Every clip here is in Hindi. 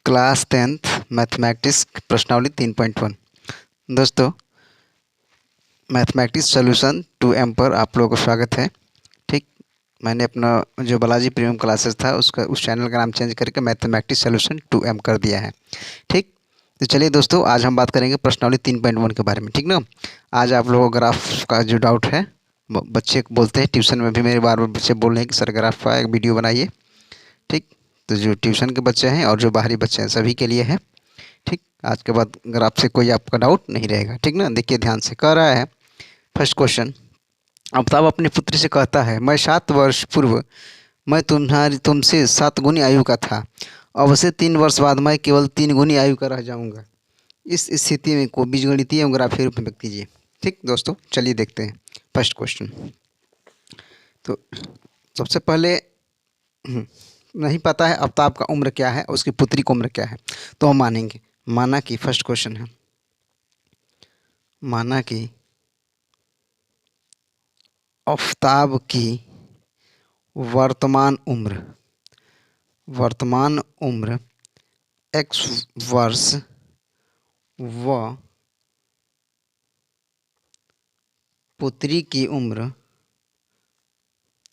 क्लास 10th मैथमेटिक्स प्रश्नावली 3.1। दोस्तों, मैथमेटिक्स सॉल्यूशन 2M पर आप लोगों को स्वागत है। ठीक, मैंने अपना जो बालाजी प्रीमियम क्लासेस था उस चैनल का नाम चेंज करके मैथमेटिक्स सॉल्यूशन 2M कर दिया है। ठीक, तो चलिए दोस्तों, आज हम बात करेंगे प्रश्नावली 3.1 के बारे में। ठीक ना। आज आप लोगों को ग्राफ का जो डाउट है, बच्चे बोलते हैं, ट्यूशन में भी मेरे बार बार बच्चे बोल रहे हैं कि सर ग्राफ का एक वीडियो बनाइए। ठीक, तो जो ट्यूशन के बच्चे हैं और जो बाहरी बच्चे हैं सभी के लिए है। ठीक, आज के बाद ग्राफ से कोई आपका डाउट नहीं रहेगा। ठीक ना। देखिए ध्यान से, कह रहा है फर्स्ट क्वेश्चन, अमिताभ अपनी पुत्री से कहता है, मैं 7 वर्ष पूर्व मैं तुमसे 7 गुनी आयु का था, अब से 3 वर्ष बाद मैं केवल 3 गुनी आयु का रह जाऊंगा। इस स्थिति में को बीजगणितीय एवं ग्राफीय रूप में व्यक्त कीजिए। ठीक दोस्तों, चलिए देखते हैं फर्स्ट क्वेश्चन। तो सबसे पहले नहीं पता है अमिताभ का उम्र क्या है, उसकी पुत्री की उम्र क्या है, तो हम मानेंगे। माना कि फर्स्ट क्वेश्चन है, माना कि अमिताभ की वर्तमान उम्र x वर्ष व पुत्री की उम्र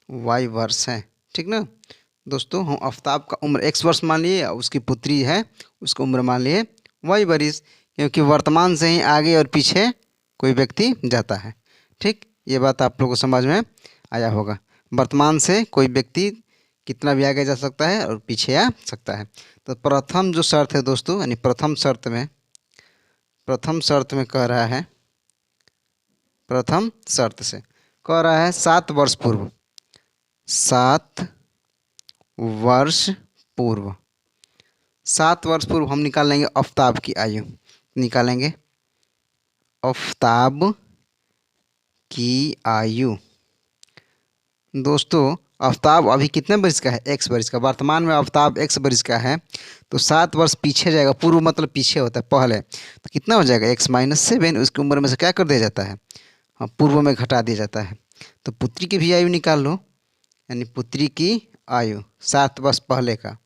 y वर्ष है। ठीक ना दोस्तों, हम अमिताभ का उम्र x वर्ष मान लिए और उसकी पुत्री है उसकी उम्र मान लिए y वर्ष, क्योंकि वर्तमान से ही आगे और पीछे कोई व्यक्ति जाता है। ठीक, ये बात आप लोगों को समझ में आया होगा। वर्तमान से कोई व्यक्ति कितना भी आगे जा सकता है और पीछे आ सकता है। तो प्रथम जो शर्त है दोस्तों, यानी प्रथम शर्त में कह रहा है, प्रथम शर्त से कह रहा है 7 वर्ष पूर्व, 7 वर्ष पूर्व, 7 वर्ष पूर्व हम निकाल लेंगे अमिताभ की आयु, निकालेंगे अमिताभ की आयु। दोस्तों, अमिताभ अभी कितने वर्ष का है, x वर्ष का। वर्तमान में अमिताभ x वर्ष का है, तो 7 वर्ष पीछे जाएगा। पूर्व मतलब पीछे होता है, पहले, तो कितना हो जाएगा x-7। उसकी उम्र में से क्या कर दिया जाता है, हाँ, पूर्व में घटा दिया जाता है। तो पुत्री की भी आयु निकाल लो, यानी पुत्री की आयु 7 वर्ष पहले का,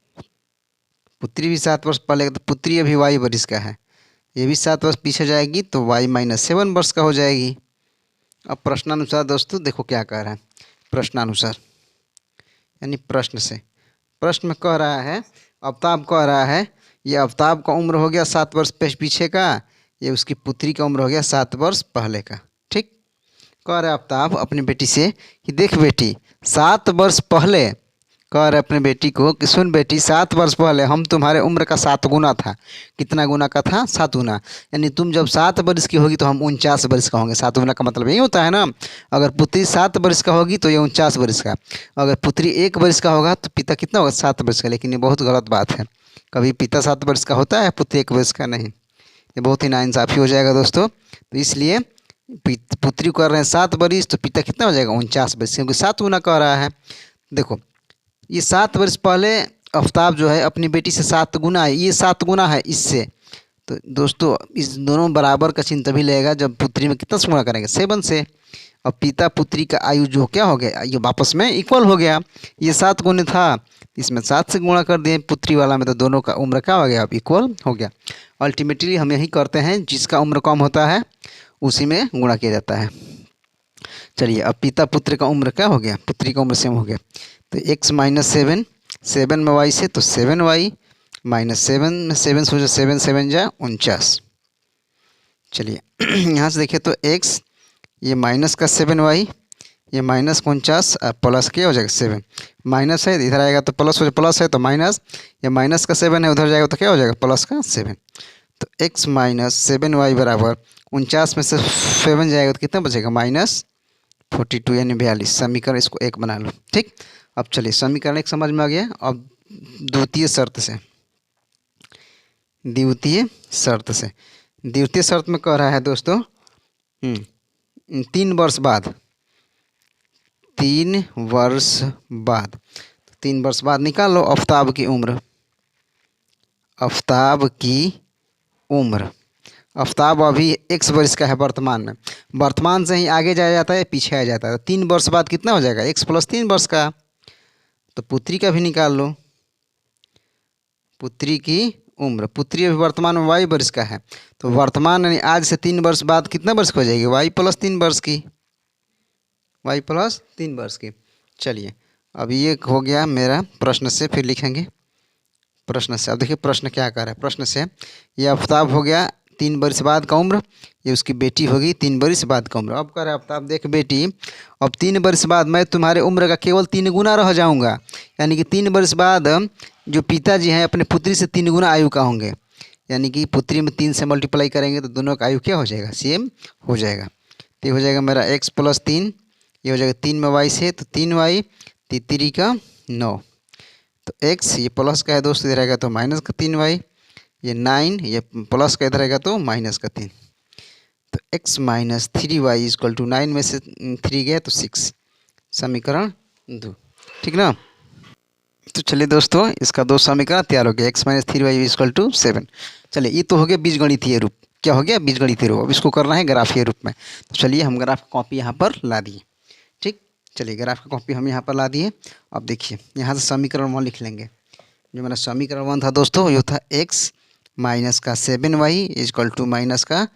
पुत्री भी 7 वर्ष पहले का, तो पुत्री अभी y वर्ष का है, ये भी 7 वर्ष पीछे जाएगी तो y-7 वर्ष का हो जाएगी। अब प्रश्नानुसार दोस्तों देखो क्या कह रहा है, प्रश्नानुसार यानी प्रश्न से, प्रश्न में कह रहा है, अमिताभ कह रहा है, ये अमिताभ का उम्र हो गया 7 वर्ष पीछे का, ये उसकी पुत्री का उम्र हो गया 7 वर्ष पहले का। ठीक, कह रहा है अमिताभ अपनी बेटी से कि देख बेटी, 7 वर्ष पहले, कह रहे अपनी बेटी को कि सुन बेटी, 7 वर्ष पहले हम तुम्हारे उम्र का 7 गुना था। कितना गुना का था, 7 गुना। यानी तुम जब 7 वर्ष की होगी तो हम 49 वर्ष का होंगे। 7 गुना का मतलब यही होता है ना। अगर पुत्री 7 वर्ष का होगी तो ये 49 वर्ष का। अगर पुत्री 1 वर्ष का होगा तो पिता कितना होगा, 7 वर्ष का। लेकिन ये बहुत गलत बात है, कभी पिता 7 वर्ष का होता है, पुत्री 1 वर्ष का नहीं। ये बहुत ही नाइंसाफ़ी हो जाएगा दोस्तों। तो इसलिए पुत्री कर रहे हैं 7 वर्ष, तो पिता कितना हो जाएगा, 49 वर्ष, क्योंकि 7 गुना कह रहा है। देखो, ये 7 वर्ष पहले अमिताभ जो है अपनी बेटी से 7 गुना है, ये 7 गुना है इससे। तो दोस्तों, इस दोनों बराबर का चिन्ह तभी लगेगा जब पुत्री में कितना से गुणा करेंगे, 7 से। और पिता पुत्री का आयु जो क्या हो गया, ये वापस में इक्वल हो गया। ये 7 गुना था, इसमें 7 से गुणा कर दिए पुत्री वाला में, तो दोनों का उम्र क्या हो गया, अब इक्वल हो गया। अल्टीमेटली हम यही करते हैं, जिसका उम्र कम होता है उसी में गुणा किया जाता है। चलिए, अब पिता पुत्र का उम्र क्या हो गया, पुत्री का उम्र सेम हो गया, तो x-7, 7 में y से तो 7y, -7 में 7 से 7 जा 49। चलिए यहाँ से देखिए तो x, ये माइनस का 7y, ये माइनस 49 और प्लस क्या हो जाएगा 7, माइनस है इधर आएगा तो प्लस हो जाएगा, प्लस है तो माइनस, ये माइनस का 7 है उधर जाएगा तो क्या हो जाएगा, प्लस का 7। तो x-7y बराबर 49 में से 7 जाएगा तो कितना बचेगा, -42 यानी 42। समीकरण इसको 1 बना लो। ठीक, अब चलिए समीकरण 1 समझ में आ गया। अब द्वितीय शर्त से, द्वितीय शर्त में कह रहा है दोस्तों 3 वर्ष बाद, 3 वर्ष बाद, 3 वर्ष बाद निकाल लो अमिताभ की उम्र, अमिताभ की उम्र। अमिताभ अभी x वर्ष का है वर्तमान में, वर्तमान से ही आगे जाया जाता है पीछे आ जाता है। 3 वर्ष बाद कितना हो जाएगा, x + 3 वर्ष का। तो पुत्री का भी निकाल लो, पुत्री की उम्र। पुत्री अभी वर्तमान में वाई वर्ष का है, तो वर्तमान यानी आज से 3 वर्ष बाद कितना वर्ष की हो जाएगी, वाई प्लस 3 वर्ष की, वाई प्लस 3 वर्ष की। चलिए अब ये हो गया मेरा प्रश्न से, फिर लिखेंगे प्रश्न से। अब देखिए प्रश्न क्या कर रहा है। प्रश्न से ये आफ्ताब हो गया 3 वर्ष बाद का उम्र, ये उसकी बेटी होगी 3 वर्ष बाद का उम्र। अब कह रहा है आफ्ताब देख बेटी, अब 3 वर्ष बाद मैं तुम्हारे उम्र का केवल 3 गुना रह जाऊंगा, यानी कि 3 वर्ष बाद जो पिताजी हैं अपने पुत्री से 3 गुना आयु का होंगे, यानी कि पुत्री में 3 से मल्टीप्लाई करेंगे तो दोनों का आयु क्या हो जाएगा, सेम हो जाएगा। तो ये हो जाएगा मेरा x प्लस 3, ये हो जाएगा 3 में y से तो 3y, 3 का 9, तो x ये प्लस का है दोस्तों, इधर रहेगा तो माइनस का 3y, ये 9, ये प्लस का इधर रहेगा तो माइनस का 3, तो x minus 3y equal to 9 में से 3 गया तो 6, समीकरण 2। ठीक ना। तो चलिए दोस्तों इसका 2 समीकरण तैयार हो गया, x minus 3y equal to 7। चलिए ये तो हो गया बीजगणितीय रूप। क्या हो गया, बीजगणितीय रूप। अब इसको करना है ग्राफीय रूप में। तो चलिए हम ग्राफ की कॉपी यहाँ पर ला दिए। ठीक, चलिए ग्राफ की कॉपी हम यहाँ पर ला दिए। अब देखिए यहाँ से समीकरण 1 लिख लेंगे। जो मेरा समीकरण 1 था दोस्तों, ये था x माइनस का 7y इक्वल टू माइनस का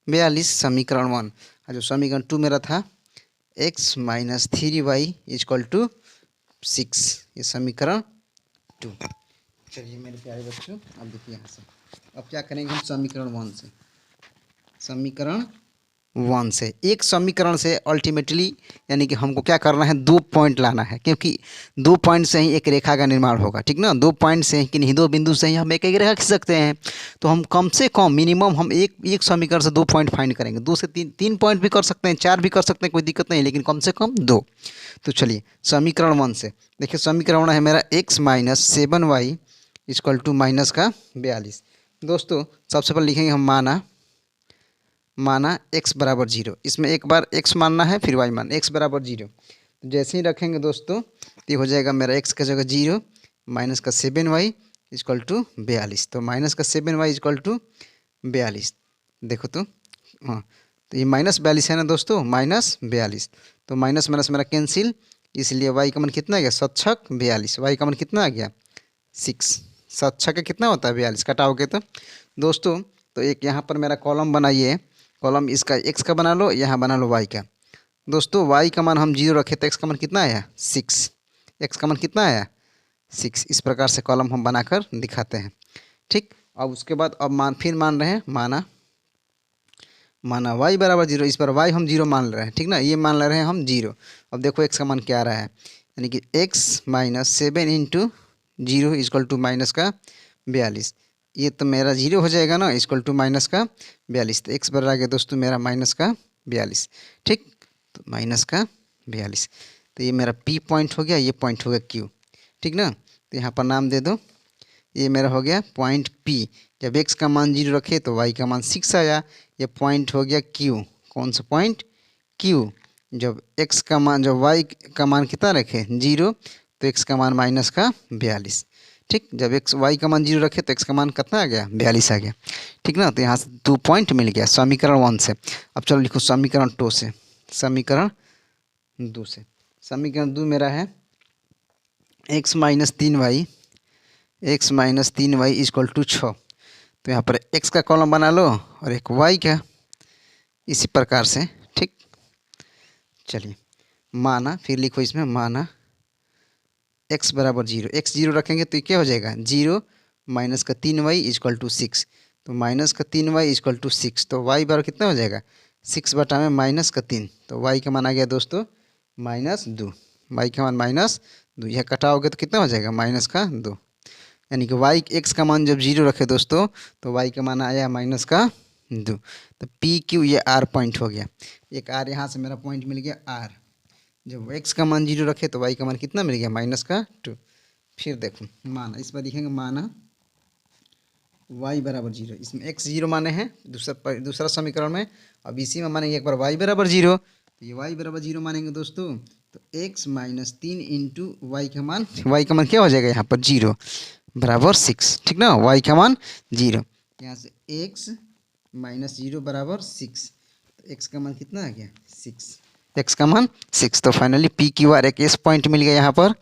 42, समीकरण 1। और जो समीकरण 2 मेरा था x minus 3y equal to 6, ये समीकरण 2। चलिए मेरे प्यारे बच्चों, अब देखिए यहाँ से अब क्या करेंगे हम समीकरण 1 से, समीकरण 1 से एक समीकरण से अल्टीमेटली यानी कि हमको क्या करना है, 2 पॉइंट लाना है, क्योंकि 2 पॉइंट से ही एक रेखा का निर्माण होगा। ठीक ना, 2 पॉइंट से ही किन्हीं 2 बिंदु से ही हम एक रेखा खींच सकते हैं। तो हम कम से कम मिनिमम हम एक समीकरण से 2 पॉइंट फाइंड करेंगे। 2 से 3 पॉइंट भी कर सकते हैं, 4 भी कर सकते हैं, कोई दिक्कत नहीं, लेकिन कम से कम 2। तो चलिए समीकरण 1 से देखिए, समीकरण 1 है मेरा x minus 7y equal to minus का 42। दोस्तों सबसे पहले लिखेंगे हम माना x बराबर 0। इसमें एक बार x मानना है फिर y मानना, x बराबर 0। तो जैसे ही रखेंगे दोस्तों तो ये हो जाएगा मेरा x का जगह 0 माइनस का 7y इक्वल टू 42। तो माइनस का 7y इक्वल टू 42। देखो तो हाँ, तो ये माइनस 42 है ना दोस्तों, माइनस 42। तो माइनस माइनस मेरा कैंसिल, इसलिए y का मान कितना आ गया, 7 छक 42। y का मान कितना आ गया 6, 7 छक कितना होता है 42, कटाओगे तो दोस्तों। तो एक यहाँ पर मेरा कॉलम बनाइए, कॉलम इसका x का बना लो, यहाँ बना लो y का। दोस्तों y का मान हम 0 रखे तो x का मान कितना आया 6, x का मान कितना आया 6। इस प्रकार से कॉलम हम बनाकर दिखाते हैं। ठीक, अब उसके बाद अब फिर मान रहे हैं माना y बराबर 0। इस पर y हम 0 मान रहे हैं। ठीक ना, ये मान ले रहे हैं हम 0। अब देखो x का मान क्या आ रहा है, यानी कि x minus 7 into 0 equal to minus का 42। ये तो मेरा 0 हो जाएगा ना, इक्वल टू माइनस का 42। तो x बराबर आ गया दोस्तों मेरा माइनस का 42। ठीक, तो माइनस का 42। तो ये मेरा p पॉइंट हो गया, ये पॉइंट हो गया q। ठीक ना, तो यहाँ पर नाम दे दो, ये मेरा हो गया पॉइंट P। जब x का मान 0 रखे तो y का मान 6 आया, ये पॉइंट हो गया Q। कौन सा पॉइंट, Q। जब x का मान, जब y का मान कितना रखे 0 तो x का मान माइनस का 42। ठीक, जब y का मान 0 रखे तो x का मान कितना आ गया 42 आ गया। ठीक ना, तो यहाँ से 2 पॉइंट मिल गया समीकरण 1 से। अब चलो लिखो समीकरण 2 से, समीकरण 2 से। समीकरण 2 मेरा है x minus 3y equal to 6। तो यहाँ पर x का कॉलम बना लो और एक y का, इसी प्रकार से। ठीक, चलिए माना, फिर लिखो इसमें माना x बराबर 0। x 0 रखेंगे तो ये क्या हो जाएगा 0 माइनस का 3y इक्वल टू 6। तो माइनस का 3y इक्वल टू 6, तो y बराबर कितना हो जाएगा 6 बटा में माइनस का 3। तो y का मान आ गया दोस्तों -2, y का मान -2। यह कटाओगे तो कितना हो जाएगा माइनस का 2, यानी कि x का मान जब 0 रखे दोस्तों तो y का मान आया माइनस का 2। तो p q ये r पॉइंट हो गया, एक r यहाँ से मेरा पॉइंट मिल गया r। जब x का मान 0 रखे तो y का मान कितना मिल गया माइनस का 2। फिर देखो माना, इस पर लिखेंगे माना y बराबर 0। इसमें x 0 माने हैं दूसरा समीकरण में। अब इसी में मानेंगे एक बार y बराबर 0। तो ये y बराबर 0 मानेंगे दोस्तों, तो x माइनस 3 इंटू y का मान क्या हो जाएगा यहाँ पर 0 बराबर 6। ठीक ना, y का मान 0, यहाँ से x माइनस 0 बराबर 6। तो x का मान कितना आ गया 6, x का मान 6। तो फाइनली p क्यू आर एक एस पॉइंट मिल गया। यहाँ पर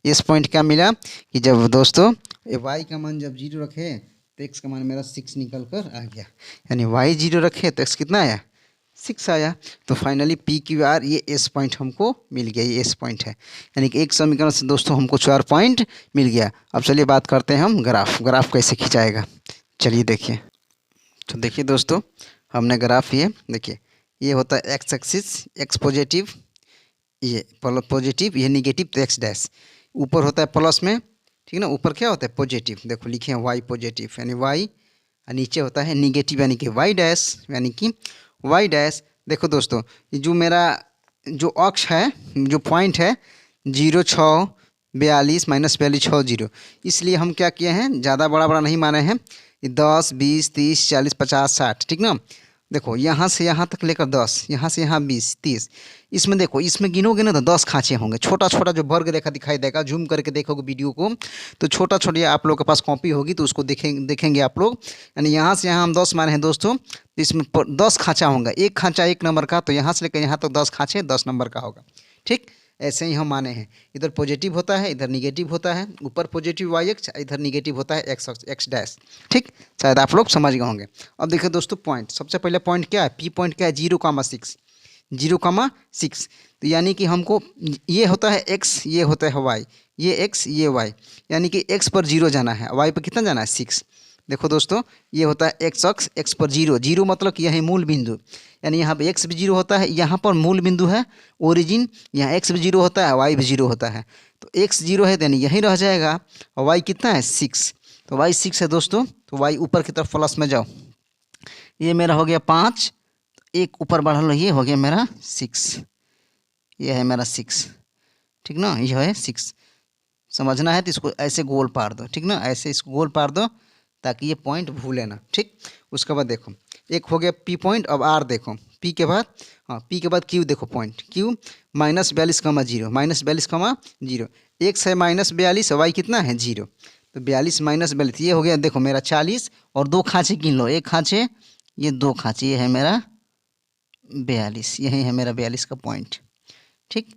एस पॉइंट क्या मिला कि जब दोस्तों y का मान जब 0 रखे तो एक्स का मान मेरा 6 निकल कर आ गया, यानी वाई 0 रखे तो एक्स कितना आया 6 आया। तो फाइनली पी क्यू आर ये एस पॉइंट हमको मिल गया, ये एस पॉइंट है, यानी कि एक समीकरण से दोस्तों हमको 4 पॉइंट मिल गया। अब चलिए बात करते हैं हम ग्राफ, ग्राफ कैसे खिंचाएगा। चलिए देखिए, तो देखिए दोस्तों हमने ग्राफ ये देखिए, ये होता है एक्स एक्सिस, एक्स पॉजिटिव, ये पॉजिटिव, ये निगेटिव, तो एक्स डैश ऊपर होता है प्लस में, ठीक ना, ऊपर क्या होता है पॉजिटिव, देखो लिखे हैं वाई पॉजिटिव यानी वाई, और नीचे होता है निगेटिव यानी कि वाई डैश, यानी कि वाई डैश। देखो दोस्तों ये जो मेरा जो अक्ष है, जो पॉइंट है 0, 6, 42 -42, 6, 0, इसलिए हम क्या किए हैं, ज़्यादा बड़ा बड़ा नहीं माने हैं, 10, 20, 30, 40, 50, 60, ठीक ना। देखो यहाँ से यहाँ तक लेकर 10, यहाँ से यहाँ 20, 30, इसमें देखो, इसमें गिनोगे ना तो 10 खाँचे होंगे, छोटा छोटा जो वर्ग रेखा दिखाई देगा, जूम करके देखोगे वीडियो को तो छोटा छोटा, आप लोग के पास कॉपी होगी तो उसको देखेंगे आप लोग, यानी यहाँ से यहाँ हम 10 माने हैं दोस्तों, तो इसमें 10 खाँचा होगा, एक खाँचा 1 नंबर का, तो यहाँ से लेकर यहाँ तक 10 खाँचे 10 नंबर का होगा, ठीक। ऐसे ही हम माने हैं, इधर पॉजिटिव होता है, इधर निगेटिव होता है, ऊपर पॉजिटिव वाई एक्स, इधर निगेटिव होता है एक्स एक्स डैश, ठीक। शायद आप लोग समझ गए होंगे। अब देखिए दोस्तों पॉइंट, सबसे पहले पॉइंट क्या है, पी पॉइंट क्या है 0,6, 0,6, तो यानी कि हमको ये होता है एक्स, ये होता है वाई, ये एक्स ये वाई, यानी कि एक्स पर 0 जाना है, वाई पर कितना जाना है 6। देखो दोस्तों ये होता है एक्स अक्ष, एक्स पर 0, 0 मतलब कि यही मूल बिंदु, यानी यहाँ पे एक्स भी 0 होता है, यहाँ पर मूल बिंदु है ओरिजिन, यहाँ एक्स भी 0 होता है, वाई भी 0 होता है, तो एक्स 0 है तो यानी यहीं रह जाएगा, और वाई कितना है 6, तो वाई 6 है दोस्तों, तो वाई ऊपर की तरफ प्लस में जाओ, ये मेरा हो गया 5, एक ऊपर बढ़ा लो, ये हो गया मेरा 6, ये है मेरा 6, ठीक ना, ये है 6। समझना है तो इसको ऐसे गोल पार दो, ठीक ना, ऐसे इसको गोल पार दो ताकि ये पॉइंट भूले ना, ठीक। उसके बाद देखो एक हो गया पी पॉइंट, अब आर देखो, पी के बाद, हाँ पी के बाद क्यू देखो, पॉइंट क्यू -42,0, -42,0, एक्स है -42, वाई कितना है 0, तो 42 -42 ये हो गया, देखो मेरा 40, और 2 खाँचे गिन लो, एक खाँचे, ये 2 खाँचे, ये है मेरा 42, यही है मेरा 42 का पॉइंट, ठीक।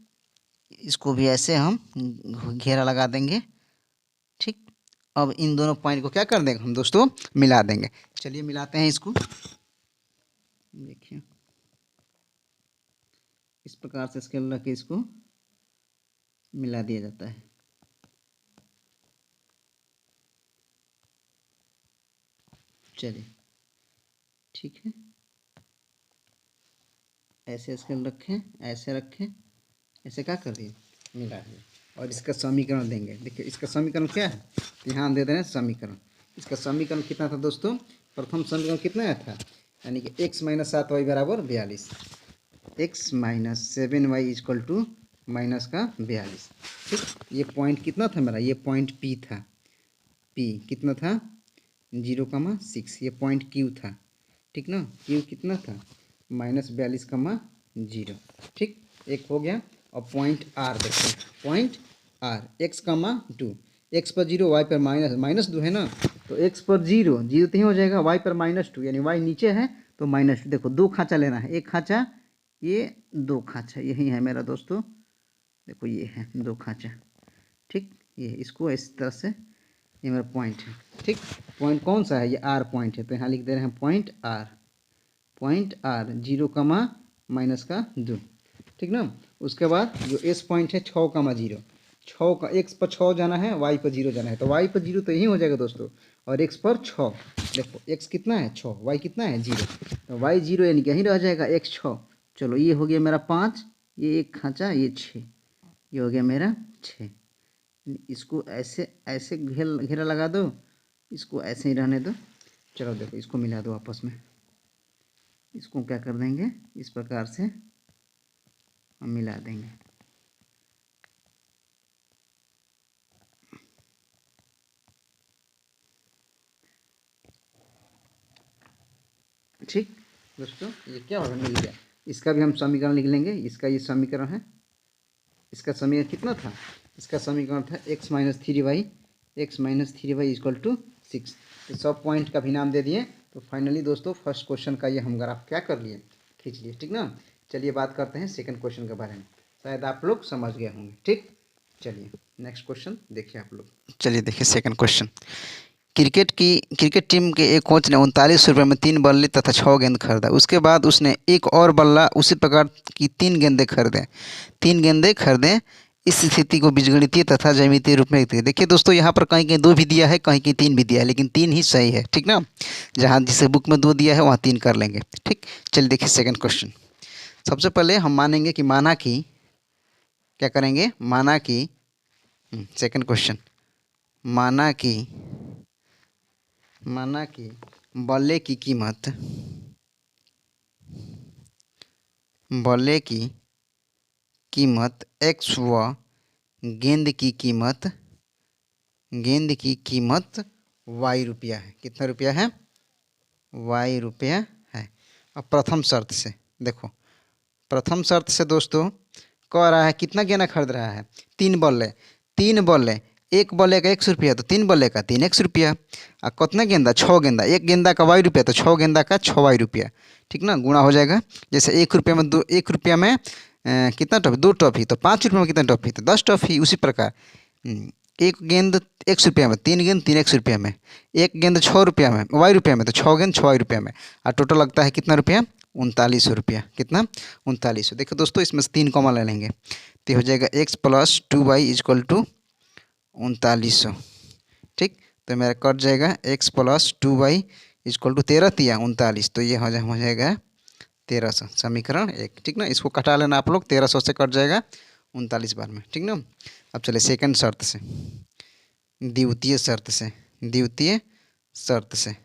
इसको भी ऐसे हम घेरा लगा देंगे, ठीक। अब इन दोनों पॉइंट को क्या कर देंगे हम दोस्तों, मिला देंगे। चलिए मिलाते हैं इसको, देखिए इस प्रकार से स्केल रख के इसको मिला दिया जाता है। चलिए ठीक है, ऐसे स्केल रखें, ऐसे रखें, ऐसे क्या कर दिए, मिला दिए, और इसका समीकरण देंगे। देखिए इसका समीकरण क्या है, ध्यान दे देना, समीकरण, इसका समीकरण कितना था दोस्तों, प्रथम समीकरण कितना आया था, यानी कि x - 7y बराबर 42, x - 7y equal to minus का 42, ठीक। ये पॉइंट कितना था मेरा, ये पॉइंट P था, P कितना था 0,6, ये पॉइंट Q था, ठीक ना, Q कितना था -42,0, ठीक। एक हो गया। और पॉइंट R देखो, पॉइंट R x,2, x पर 0, y पर -2 है ना, तो x पर 0 तो ही हो जाएगा, y पर -2, यानी y नीचे है तो -2, देखो 2 खाँचा लेना है, एक खाँचा, ये 2 खाँचा, यही है मेरा दोस्तों, देखो ये है 2 खाँचा, ठीक। ये इसको इस तरह से, ये मेरा पॉइंट है, ठीक। पॉइंट कौन सा है, ये R पॉइंट है, तो यहाँ लिख दे रहे हैं पॉइंट R, पॉइंट R 0,-2, ठीक ना। उसके बाद जो S पॉइंट है 6,0, 6 का, x पर 6 जाना है, y पर 0 जाना है, तो y पर 0 तो यही हो जाएगा दोस्तों, और x पर 6, देखो x कितना है 6, y कितना है 0, तो y 0 यानी कि यहीं रह जाएगा, x 6, चलो ये हो गया मेरा 5, ये एक खाँचा, ये 6, ये हो गया मेरा 6। इसको ऐसे ऐसे घेरा लगा दो, इसको ऐसे ही रहने दो। चलो देखो इसको मिला दो आपस में, इसको क्या कर देंगे, इस प्रकार से हम मिला देंगे, ठीक दोस्तों। ये क्या होगा, मिल गया, इसका भी हम समीकरण लिख लेंगे, इसका ये समीकरण है, इसका समीकरण कितना था, इसका समीकरण था x - 3y, x - 3y equal to 6। तो सब पॉइंट का भी नाम दे दिए। तो फाइनली दोस्तों फर्स्ट क्वेश्चन का ये हम ग्राफ क्या कर लिए, खींच लिए, ठीक ना। चलिए बात करते हैं सेकंड क्वेश्चन के बारे में, शायद आप लोग समझ गए होंगे, ठीक। चलिए नेक्स्ट क्वेश्चन देखिए आप लोग। चलिए देखिए सेकंड क्वेश्चन, क्रिकेट टीम के एक कोच ने 39 रुपये में 3 बल्ले तथा 6 गेंद खरीदा। उसके बाद उसने एक और बल्ला उसी प्रकार की 3 गेंदें खरीदें। 3 गेंदें खरीदें। इस स्थिति को बीजगणितीय तथा ज्यामितीय रूप में लिखते हैं। देखिए दोस्तों, यहाँ पर कहीं कहीं 2 भी दिया है, कहीं कहीं 3 भी दिया है, लेकिन 3 ही सही है। ठीक ना, जहाँ जिसे बुक में 2 दिया है वहाँ 3 कर लेंगे। ठीक, चलिए देखिए सेकंड क्वेश्चन। सबसे पहले हम मानेंगे कि माना कि क्या करेंगे, माना कि सेकंड क्वेश्चन, माना कि बल्ले की कीमत x व गेंद की कीमत y रुपया है। कितना रुपया है? y रुपया है। अब प्रथम शर्त से देखो, प्रथम शर्त से दोस्तों कह रहा है कितना गेंदा खरीद रहा है? 3 बल्ले। एक बल्ले का 100 रुपया, तो 3 बल्ले का 3x रुपया। और कितना गेंदा? 6 गेंदा। एक गेंदा का y रुपया, तो 6 गेंदा का 6y रुपया। ठीक ना, गुणा हो जाएगा। जैसे 1 रुपया में कितना टॉफी? 2 टॉफी। तो 5 रुपये में कितना टॉफी? तो 10 टॉफी। उसी प्रकार एक गेंद 100 रुपया में, 3 गेंद 3x रुपया में, एक गेंद 6 रुपया में y रुपया में, तो 6 गेंद 6y रुपया में। और टोटल लगता है कितना रुपया? 3900 रुपया। कितना? 3900। देखो दोस्तों, इसमें से 3 कॉमन ले लेंगे तो हो जाएगा x + 2y = 3900। ठीक, तो मेरा कट जाएगा x + 2y = 13 तिया 39, तो ये हो जाएगा 1300। समीकरण 1। ठीक ना, इसको कटा लेना आप लोग, 1300 से कट जाएगा 39 बार में। ठीक ना, अब चले सेकंड शर्त से, द्वितीय शर्त से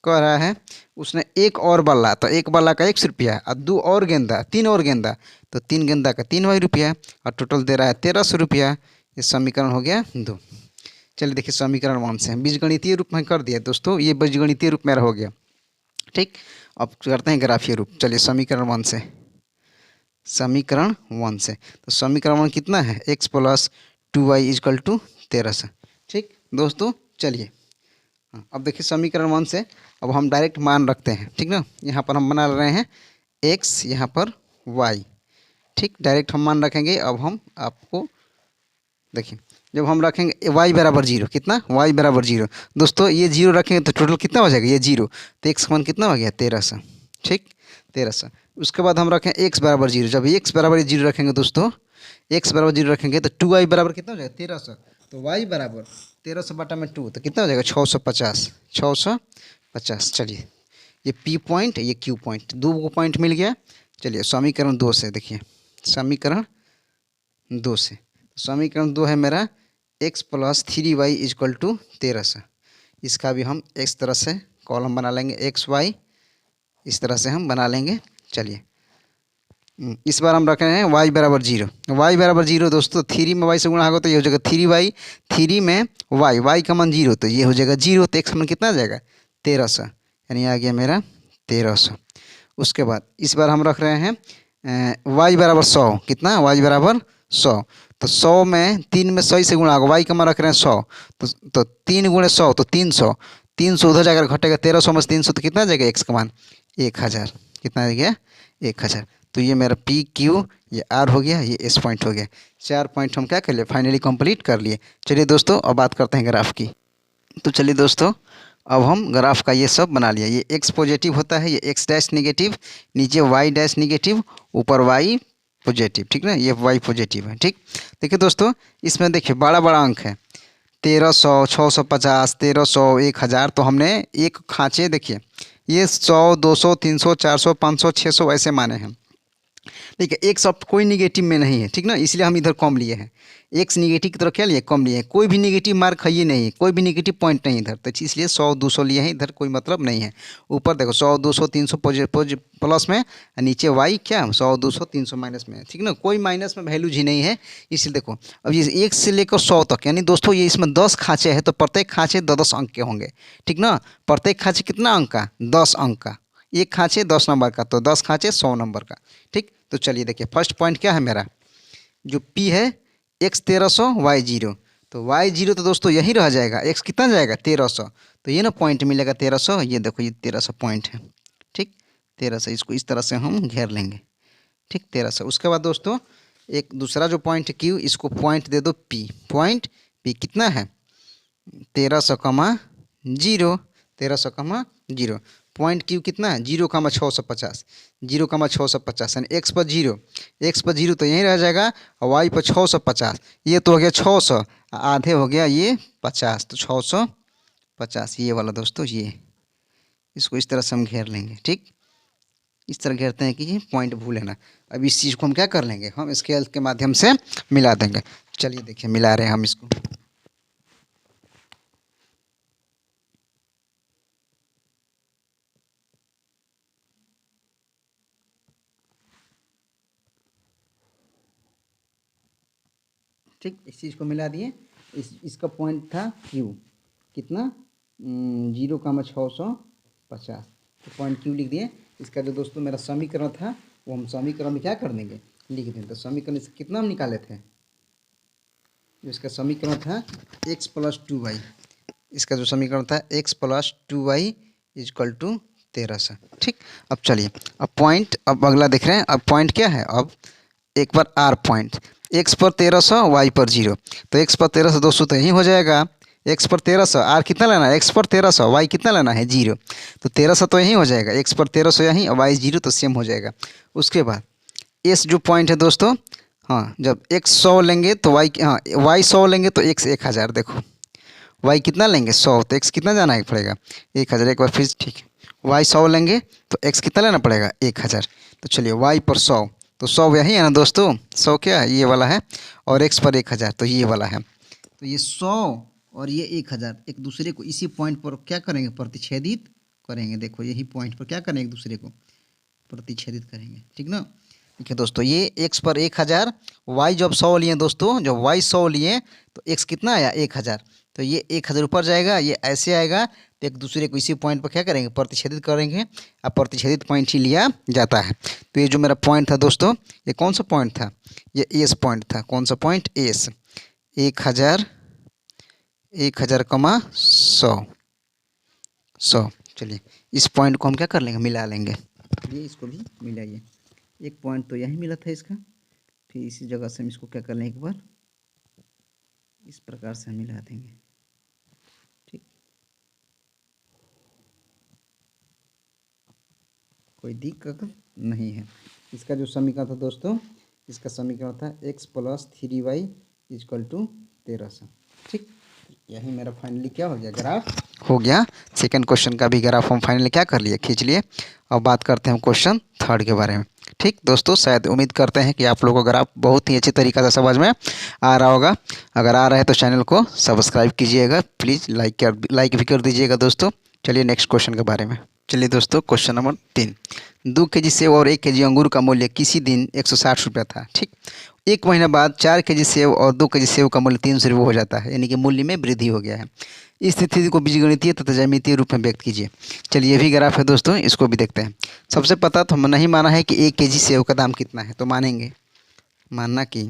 कह रहा है उसने एक और बल्ला, तो एक बल्ला का 100 रुपया, और 2 और गेंदा, 3 और गेंदा, तो 3 गेंदा का 3y रुपया, और टोटल दे रहा है 1300 रुपया। ये समीकरण हो गया 2। चलिए देखिए समीकरण 1 से बीजगणितीय रूप में कर दिया दोस्तों, ये बीजगणितीय रूप मेरा हो गया। ठीक, अब करते हैं ग्राफीय रूप। चलिए समीकरण 1 से, तो समीकरण 1 कितना है? x + 2y = 1300। ठीक दोस्तों, चलिए अब देखिए समीकरण 1 से अब हम डायरेक्ट मान रखते हैं। ठीक ना, यहाँ पर हम बना रहे हैं x, यहाँ पर y। ठीक, डायरेक्ट हम मान रखेंगे। अब हम आपको देखिए, जब हम रखेंगे y = 0, कितना? y = 0। दोस्तों ये 0 रखेंगे तो टोटल कितना हो जाएगा? ये 0, तो x का मान कितना हो गया? 1300। ठीक, 1300। उसके बाद हम रखें x = 0। जब x = 0 रखेंगे दोस्तों, x = 0 रखेंगे तो 2y बराबर कितना हो जाएगा? 1300। तो y बराबर 1300/2, तो कितना हो जाएगा? 650। चलिए, ये P पॉइंट, ये Q पॉइंट, 2 पॉइंट मिल गया। चलिए समीकरण 2 से देखिए, समीकरण 2 है मेरा x + 3y = 1300। इसका भी हम इस तरह से कॉलम बना लेंगे, x y इस तरह से हम बना लेंगे। चलिए इस बार हम रख रहे हैं y = 0। y = 0 दोस्तों, 3 में y से गुणा होगा तो ये हो जाएगा 3y, 3 में y का मान 0, तो ये हो जाएगा 0, तो x का मान कितना आ जाएगा? 1300, यानी आ गया मेरा 1300। उसके बाद इस बार हम रख रहे हैं y = 100। कितना? y = 100। तो 100 में 3 में 100 से गुणा होगा, y का मान रख रहे हैं 100, तो 3 × 100 तो 300। 300 उधर जाकर घटेगा, 1300 में 300 तो कितना आ जाएगा? x का मान 1000। कितना आ गया? 1000। तो ये मेरा P Q, ये R हो गया, ये S पॉइंट हो गया। 4 पॉइंट हम क्या कर लिए? फाइनली कंप्लीट कर लिए। चलिए दोस्तों, अब बात करते हैं ग्राफ की। तो चलिए दोस्तों, अब हम ग्राफ का ये सब बना लिया। ये x पॉजिटिव होता है, ये x' नेगेटिव, नीचे y' नेगेटिव, ऊपर y पॉजिटिव। ठीक ना, ये y पॉजिटिव है। ठीक, देखिए दोस्तों, इसमें देखिए बड़ा अंक है 1300, 650, 1300, 1000। तो हमने एक खाँचे देखिए, ये 100, 200, 300, 400, 500, 600 ऐसे माने हैं। देखिए एक शब्द कोई निगेटिव में नहीं है। ठीक ना, इसलिए हम इधर कम लिए हैं। एक्स निगेटिव की तरफ क्या लिए? कम लिए हैं। कोई भी निगेटिव मार्क है ही नहीं, कोई भी निगेटिव पॉइंट नहीं इधर, तो इसलिए 100, 200 लिए हैं। इधर कोई मतलब नहीं है। ऊपर देखो 100, 200, 300 प्लस में, नीचे वाई क्या 100, 200, 300 माइनस में। ठीक ना, कोई माइनस में वैल्यूज ही नहीं है। इसलिए देखो अब ये 1 से लेकर 100 तक, यानी दोस्तों ये इसमें 10 खाँचे हैं, तो प्रत्येक खाँचे 10 अंक के होंगे। ठीक ना, प्रत्येक खाँचे कितना अंक का? 10 अंक का। एक खाँचे 10 नंबर का, तो 10 खाँचे 100 नंबर का। ठीक, तो चलिए देखिए फर्स्ट पॉइंट क्या है मेरा, जो P है x 1300 y 0, तो y 0 तो दोस्तों यही रह जाएगा, x कितना जाएगा? 1300, तो ये ना पॉइंट मिलेगा 1300। ये देखो ये 1300 पॉइंट है। ठीक, 1300, इसको इस तरह से हम घेर लेंगे। ठीक, 1300। उसके बाद दोस्तों एक दूसरा जो पॉइंट Q, इसको पॉइंट दे दो P। पॉइंट P कितना है? 1300, zero, 1300 comma zero. Point Q कितना है 0,650, 0,650 यानी एक्स पर जीरो, एक्स पर जीरो तो यहीं रह जाएगा और वाई पर 650, ये तो हो गया 600, आधे हो गया ये 50, तो 650 ये वाला दोस्तों, ये इसको इस तरह से हम घेर लेंगे। ठीक, इस तरह घेरते हैं कि ये पॉइंट भूल है ना। अब इस चीज़ को हम क्या कर लेंगे, हम स्केल के माध्यम से मिला देंगे। चलिए देखिए मिला रहे हैं हम इसको। ठीक, इस चीज़ को मिला दिए। इसका पॉइंट था क्यू, कितना 0,650, तो पॉइंट क्यू लिख दिए। इसका जो दोस्तों मेरा समीकरण था वो हम समीकरण में क्या कर देंगे, लिख देंगे। तो समीकरण इसका कितना हम निकाले थे, जो इसका समीकरण था x + 2y, इसका जो समीकरण था x + 2y = 1300। ठीक, अब चलिए, अब पॉइंट, अब अगला देख रहे हैं। अब पॉइंट क्या है, अब एक बार आर पॉइंट, x पर 1300 y पर 0, तो x पर 1300 दोस्तों तो यहीं हो जाएगा, x पर 1300, आर कितना लेना है x पर 1300, y कितना लेना है 0, तो 1300 तो यहीं हो जाएगा, x पर 1300 यहीं और y 0 तो सेम हो जाएगा। उसके बाद एस जो पॉइंट है दोस्तों, हाँ जब x 100 लेंगे तो y, हाँ y 100 लेंगे तो x 1000, देखो y कितना लेंगे 100, तो x कितना जाना है पड़ेगा 1000, एक बार फिर ठीक है, y 100 लेंगे तो x कितना लेना पड़ेगा 1000। तो चलिए y पर 100, तो 100 यही है ना दोस्तों, 100 क्या है ये वाला है, और x पर 1000 तो ये वाला है। तो ये 100 और ये 1000 एक दूसरे को इसी पॉइंट पर क्या करेंगे, प्रतिच्छेदित करेंगे। देखो यही पॉइंट पर क्या करेंगे, एक दूसरे को प्रतिच्छेदित करेंगे। ठीक ना, ठीक है दोस्तों, ये x पर 1000, y जब 100 लिए दोस्तों, जब y 100 लिए तो x कितना आया 1000, तो ये 1000 ऊपर जाएगा, ये ऐसे आएगा, तो एक दूसरे को इसी पॉइंट पर क्या करेंगे, प्रतिच्छेदित करेंगे। अब प्रतिच्छेदित पॉइंट ही लिया जाता है। तो ये जो मेरा पॉइंट था दोस्तों, ये कौन सा पॉइंट था, ये एस पॉइंट था। कौन सा पॉइंट, एस, 1000, 100। चलिए इस पॉइंट को हम क्या कर लेंगे, मिला लेंगे। ये इसको भी मिलाइए, एक पॉइंट तो यही मिला था इसका, फिर इसी जगह से हम इसको क्या कर लें, एक बार इस प्रकार से हम मिला देंगे। ठीक, कोई दिक्कत नहीं है। इसका जो समीकरण था दोस्तों, इसका समीकरण था x + 3y = 1300। ठीक, यही मेरा फाइनली क्या हो गया, ग्राफ हो गया। सेकंड क्वेश्चन का भी ग्राफ हम फाइनली क्या कर लिए, खींच लिए। अब बात करते हैं हम क्वेश्चन थर्ड के बारे में। ठीक दोस्तों, शायद उम्मीद करते हैं कि आप लोगों को ग्राफ बहुत ही अच्छी तरीक़ा से समझ में आ रहा होगा। अगर आ रहा है तो चैनल को सब्सक्राइब कीजिएगा प्लीज़, लाइक भी कर दीजिएगा दोस्तों। चलिए नेक्स्ट क्वेश्चन के बारे में। चलिए दोस्तों, क्वेश्चन नंबर 3, 2 केजी सेब और 1 केजी अंगूर का मूल्य किसी दिन 160 रुपया था। ठीक, एक महीना बाद 4 केजी सेब और 2 केजी सेब का मूल्य 300 रुपये हो जाता है, यानी कि मूल्य में वृद्धि हो गया है। इस स्थिति को बीजगणितीय तथा ज्यामितीय रूप में व्यक्त कीजिए। चलिए ये भी ग्राफ है दोस्तों, इसको भी देखते हैं। सबसे पता तो हम नहीं माना है कि 1 केजी सेब का दाम कितना है, तो मानेंगे, मानना कि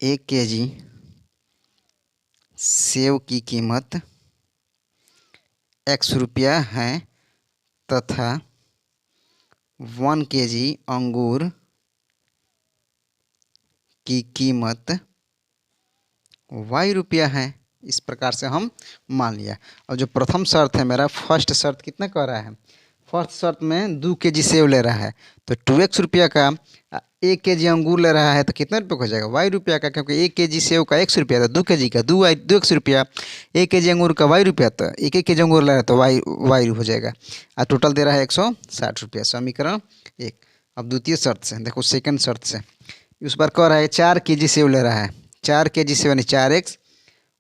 1 केजी सेब की कीमत x रुपया है तथा 1 केजी अंगूर की कीमत y रुपया है। इस प्रकार से हम मान लिया। और जो प्रथम शर्त है मेरा, फर्स्ट शर्त कितना कह रहा है, फर्स्ट शर्त में 2 केजी सेब ले रहा है तो 2x रुपया का, 1 केजी अंगूर ले रहा है तो कितना रुपये हो जाएगा y रुपया का, क्योंकि 1 केजी सेब का x रुपया था, 2 केजी का 2x रुपया, 1 केजी अंगूर का y रुपया, तो 1 केजी अंगूर ले रहा है तो y हो जाएगा। और टोटल दे रहा है 160 रुपया। समीकरण 1। अब द्वितीय शर्त से देखो, सेकंड शर्त से इस बार कह रहा है 4 केजी सेब ले रहा है, 4 केजी सेब यानी 4x,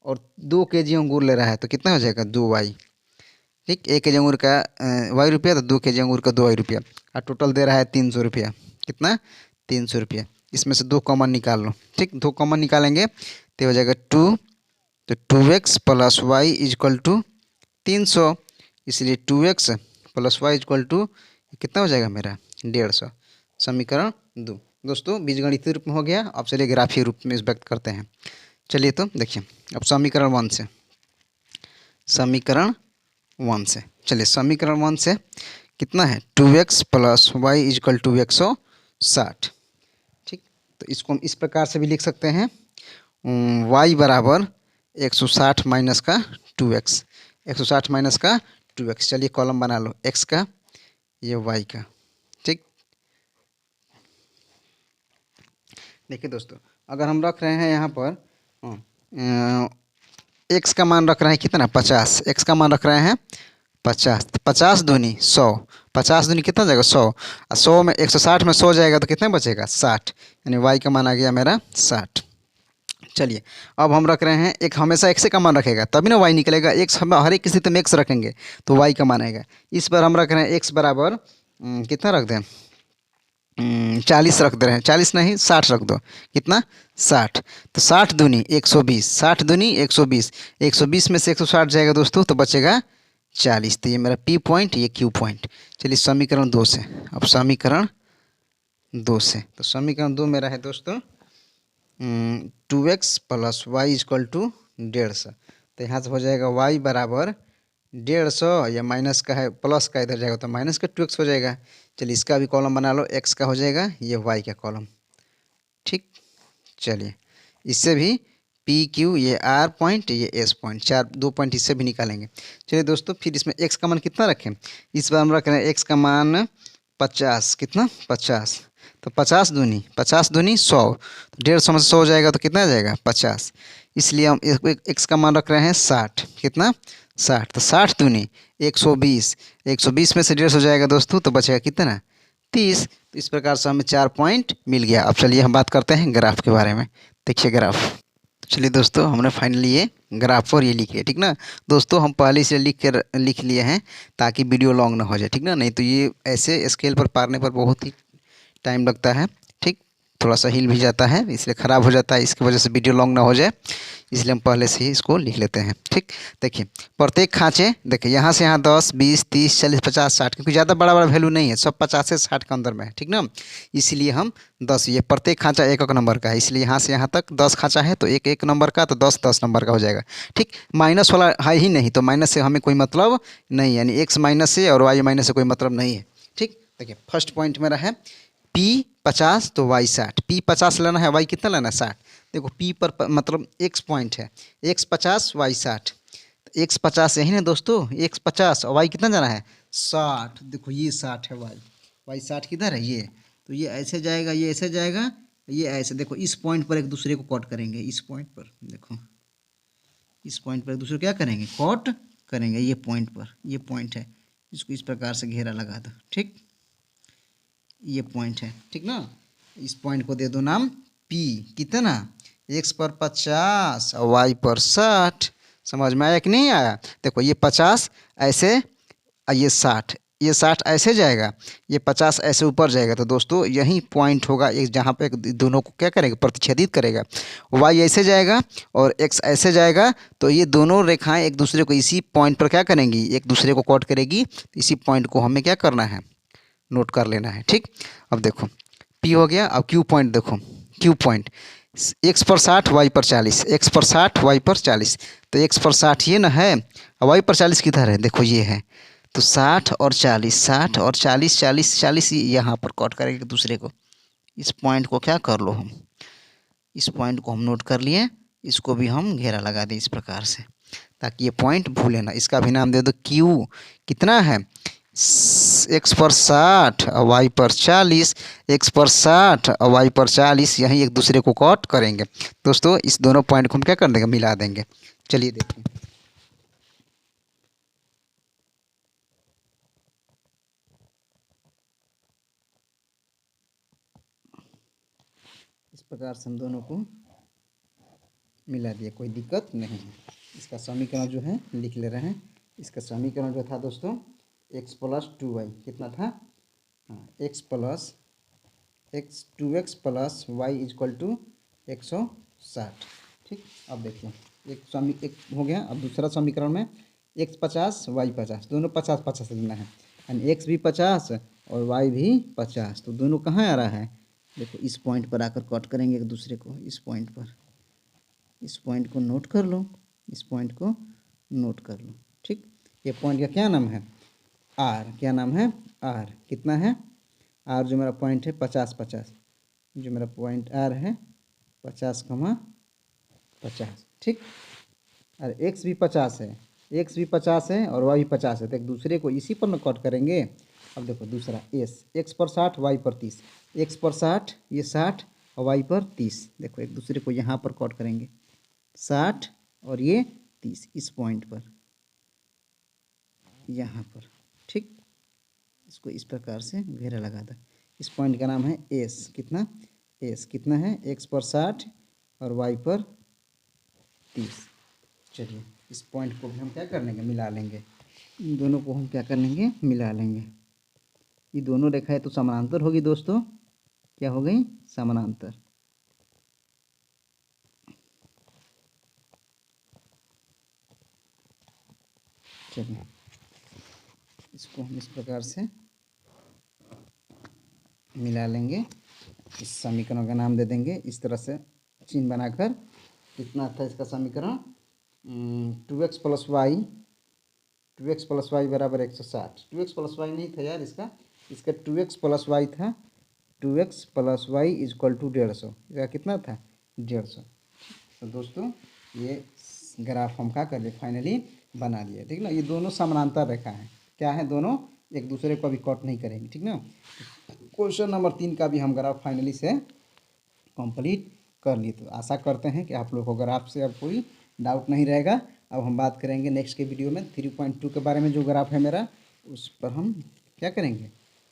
और 2 केजी अंगूर ले रहा है तो कितना हो जाएगा 2y। ठीक, 1 केजी अंगूर का y रुपया तो 2 केजी अंगूर का 2y रुपया, और टोटल दे रहा है 300 रुपया। कितना 300 रुपया। इसमें से 2 कॉमन निकाल लो। ठीक, 2 कॉमन निकालेंगे तो हो जाएगा 2, तो 2x + y = 300, इसलिए 2x + y = कितना हो जाएगा मेरा 150। समीकरण 2 दोस्तों बीजगणितीय रूप में हो गया। अब चलिए ग्राफीय रूप में व्यक्त करते हैं। चलिए तो देखिए, अब समीकरण 1 से, समीकरण 1 से चलिए, समीकरण 1 से कितना है 2x + y = 160। ठीक, तो इसको हम इस प्रकार से भी लिख सकते हैं, y बराबर 160 माइनस का 2x, 160 माइनस का 2x। चलिए कॉलम बना लो, x का ये y का। ठीक, देखिए दोस्तों, अगर हम रख रहे हैं यहाँ पर x का मान रख रहे हैं कितना 50, x का मान रख रहे हैं 50, 50 दूनी 100, 50 दूनी कितना जाएगा 100, और 100 में 160 में 100 जाएगा तो कितना बचेगा 60, यानी y का मान आ गया मेरा 60। चलिए अब हम रख रहे हैं, एक हमेशा x का मान रखेगा तभी ना y निकलेगा, x हम हर एक स्थिति में x रखेंगे तो y का मान आएगा। इस पर हम रख रहे हैं x बराबर कितना रख दें 40 रख दे रहे हैं, 40 नहीं 60 रख दो, कितना 60, तो 60 दूनी 120, 60 दूनी 120, 120 में से 160 जाएगा दोस्तों तो बचेगा 40, तो ये मेरा P पॉइंट, ये Q पॉइंट। चलिए समीकरण 2 से, अब समीकरण 2 से, तो समीकरण 2 मेरा है दोस्तों 2x plus Y equal to 150, तो यहाँ से हो जाएगा y बराबर 150, या माइनस का है प्लस का इधर जाएगा तो माइनस का 2x हो जाएगा। चलिए इसका भी कॉलम बना लो, x का हो जाएगा ये y का कॉलम। ठीक, चलिए इससे भी पी क्यू, ये r पॉइंट, ये s पॉइंट, चार 2 पॉइंट इससे भी निकालेंगे। चलिए दोस्तों फिर इसमें x का मान कितना रखें, इस बार हम रख रहे हैं x का मान 50, कितना 50, तो 50 दूनी 100, तो 150 में से 100 हो जाएगा तो कितना आ जाएगा 50, इसलिए हम x का मान रख रहे हैं 60, कितना 60, तो 60 दूनी 120, 120 में से 150 हो जाएगा दोस्तों तो बचेगा कितना 30। तो इस प्रकार से हमें 4 पॉइंट मिल गया। अब चलिए हम बात करते हैं ग्राफ के बारे में। देखिए ग्राफ, चलिए दोस्तों हमने फाइनली ये ग्राफ और ये लिख लिया। ठीक ना दोस्तों, हम पहले से लिख लिए हैं ताकि वीडियो लॉन्ग ना हो जाए। ठीक ना, नहीं तो ये ऐसे स्केल पर पारने पर बहुत ही टाइम लगता है। ठीक, थोड़ा सा हिल भी जाता है इसलिए ख़राब हो जाता है, इसकी वजह से वीडियो लॉन्ग ना हो जाए इसलिए हम पहले से ही इसको लिख लेते हैं। ठीक, देखिए प्रत्येक खाँचे, देखिए यहाँ से यहाँ 10, 20, 30, 40, 50, 60, क्योंकि ज़्यादा बड़ा बड़ा वैल्यू नहीं है, सब 50 से 60 के अंदर में है। ठीक ना, इसलिए हम 10, ये प्रत्येक खाँचा एक एक नंबर का है, इसलिए यहाँ से यहाँ तक 10 खाँचा है तो एक एक नंबर का, तो 10 10 नंबर का हो जाएगा। ठीक, माइनस वाला है ही नहीं तो माइनस से हमें कोई मतलब नहीं, यानी x माइनस से और y माइनस से कोई मतलब नहीं है। ठीक, देखिए फर्स्ट पॉइंट मेरा है P 50 तो y 60, P 50 लेना है, y कितना लेना है 60। देखो P पर मतलब x पॉइंट है, x 50 y 60, तो x 50 यही ना दोस्तों, x 50 और y कितना जाना है 60। देखो ये 60 है, y 60 किधर है ये, तो ये ऐसे जाएगा, ये ऐसे जाएगा, ये ऐसे। देखो इस पॉइंट पर एक दूसरे को कट करेंगे, इस पॉइंट पर देखो, इस पॉइंट पर एक दूसरे को क्या करेंगे कट करेंगे, ये पॉइंट पर, ये पॉइंट है, इसको इस प्रकार से घेरा लगा दो। ठीक, ये पॉइंट है। ठीक ना, इस पॉइंट को दे दो नाम P, कितना x पर 50 और y पर 60। समझ में आया कि नहीं आया। देखो ये 50 ऐसे और ये 60, ये 60 ऐसे जाएगा, ये 50 ऐसे ऊपर जाएगा, तो दोस्तों यही पॉइंट होगा एक जहाँ पे दोनों को क्या करेगा प्रतिच्छेदित करेगा। y ऐसे जाएगा और x ऐसे जाएगा, तो ये दोनों रेखाएं एक दूसरे को इसी पॉइंट पर क्या करेंगी, एक दूसरे को कट करेगी। इसी पॉइंट को हमें क्या करना है नोट कर लेना है। ठीक, अब देखो P हो गया, अब Q पॉइंट देखो, Q पॉइंट x पर 60 y पर 40, x पर 60 y पर 40, तो x पर 60 ये ना है और y पर 40 किधर है, देखो ये है, तो 60 और 40, 60 और 40, 40 40 यहाँ पर कट करेंगे दूसरे को। इस पॉइंट को क्या कर लो हम, इस पॉइंट को हम नोट कर लिए, इसको भी हम घेरा लगा दें इस प्रकार से ताकि ये पॉइंट भूले ना। इसका भी नाम दे दो Q, कितना है x पर 60 और y पर 40, x पर 60 और y पर 40, यहीं एक दूसरे को कट करेंगे दोस्तों। इस दोनों पॉइंट को हम क्या कर देंगे मिला देंगे। चलिए देखिए, इस प्रकार से हम दोनों को मिला दिए, कोई दिक्कत नहीं है। इसका समीकरण जो है लिख ले रहे हैं। इसका समीकरण जो था दोस्तों x प्लस 2y कितना था, हाँ x plus 2x plus y is equal to 160। ठीक, अब देखिए एक हो गया। अब दूसरा समीकरण में x 50 y 50, दोनों 50 50 लेना है, यानी x भी 50 और y भी 50, तो दोनों कहाँ आ रहा है, देखो इस पॉइंट पर आकर कट करेंगे एक दूसरे को। इस पॉइंट पर, इस पॉइंट को नोट कर लो, इस पॉइंट को नोट कर लो। ठीक, ये पॉइंट का क्या नाम है R, क्या नाम है R, कितना है R, जो मेरा पॉइंट है 50 50, जो मेरा पॉइंट R है 50, 50। ठीक, और एक्स भी 50 है, एक्स भी 50 है और वाई भी 50 है, तो एक दूसरे को इसी पर न कट करेंगे। अब देखो दूसरा एस, एक्स पर 60 वाई पर 30, एक्स पर 60 ये 60 और वाई पर 30, देखो एक दूसरे को यहाँ पर कट करेंगे 60 और ये 30 इस पॉइंट पर यहाँ पर, ठीक। इसको इस प्रकार से घेरा लगा दो। इस पॉइंट का नाम है एस, कितना एस कितना है, एक्स पर 60 और वाई पर 30। चलिए इस पॉइंट को भी हम क्या कर लेंगे, मिला लेंगे, इन दोनों को हम क्या कर लेंगे, मिला लेंगे। ये दोनों रेखाएं तो समानांतर होगी दोस्तों, क्या हो गई, समानांतर। चलिए इसको हम इस प्रकार से मिला लेंगे, इस समीकरण का नाम दे देंगे इस तरह से चिन्ह बनाकर। कितना था इसका समीकरण, 2x plus Y, 2x plus Y बराबर 160। 2x प्लस वाई नहीं था यार इसका 2x प्लस वाई था, 2x plus Y equal to 150। इसका कितना था, 150। तो दोस्तों ये ग्राफ हम क्या कर लिए, फाइनली बना लिए, ठीक ना। ये दोनों समानांतर रेखा हैं, क्या है, दोनों एक दूसरे को अभी कट नहीं करेंगे, ठीक ना। क्वेश्चन नंबर 3 का भी हम ग्राफ फाइनली से कंप्लीट कर लिए। तो आशा करते हैं कि आप लोगों को ग्राफ से अब कोई डाउट नहीं रहेगा। अब हम बात करेंगे नेक्स्ट के वीडियो में 3.2 के बारे में, जो ग्राफ है मेरा उस पर हम क्या करेंगे,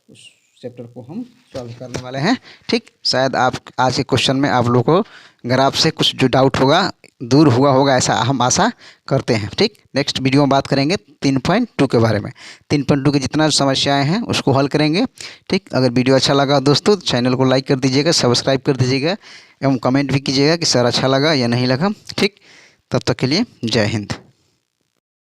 उस चैप्टर को हम सॉल्व करने वाले हैं, ठीक। शायद आप आज के क्वेश्चन में आप लोगों को ग्राफ से कुछ जो डाउट होगा दूर हुआ होगा, ऐसा हम आशा करते हैं, ठीक। नेक्स्ट वीडियो में बात करेंगे 3.2 के बारे में, 3.2 की जितना समस्याएं हैं उसको हल करेंगे, ठीक। अगर वीडियो अच्छा लगा दोस्तों तो चैनल को लाइक कर दीजिएगा, सब्सक्राइब कर दीजिएगा एवं कमेंट भी कीजिएगा कि सर अच्छा लगा या नहीं लगा, ठीक। तब तक के लिए जय हिंद।